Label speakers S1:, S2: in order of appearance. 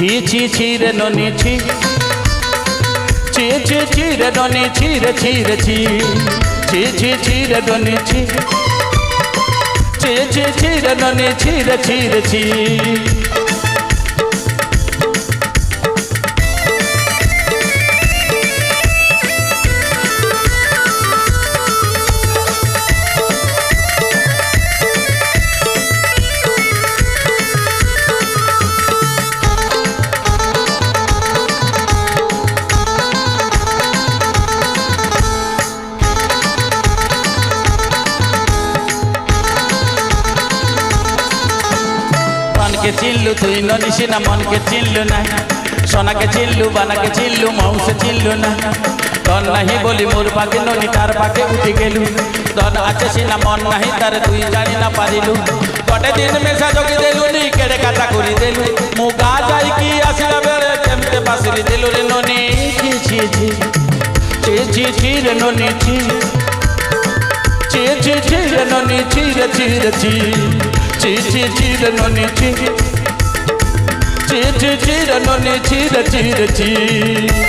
S1: ছি ছি ছি রে ননি ছি ছি ছি ছি রে ননি ছি রে ছি রে ছি ছি ছি ছি রে ননি ছি ছি ছি ছি রে ননি ছি রে ছি রে ছি के चिल्लू तुई ननिशिना मन के चिल्लू ना सोना के चिल्लू बाना के चिल्लू मऊ से चिल्लू ना तन नहीं बोली मोर पाके ननी तार पाके उठी गेलू तन आचे सिना मन नहीं तार तुई जानी ना पारिलू कटे दिन में साजोगी देलू नी केड़े काटा करी देलू मुगा जाई की आसिला बेले केमते पासली देलू रे ननी ची ची ची ची ची ची रे ननी ची ची ची ची रे ननी ची रे ची रे ची ची ची ची रे ननी ची ची ची ची रे ननी ची रे ची रे ची।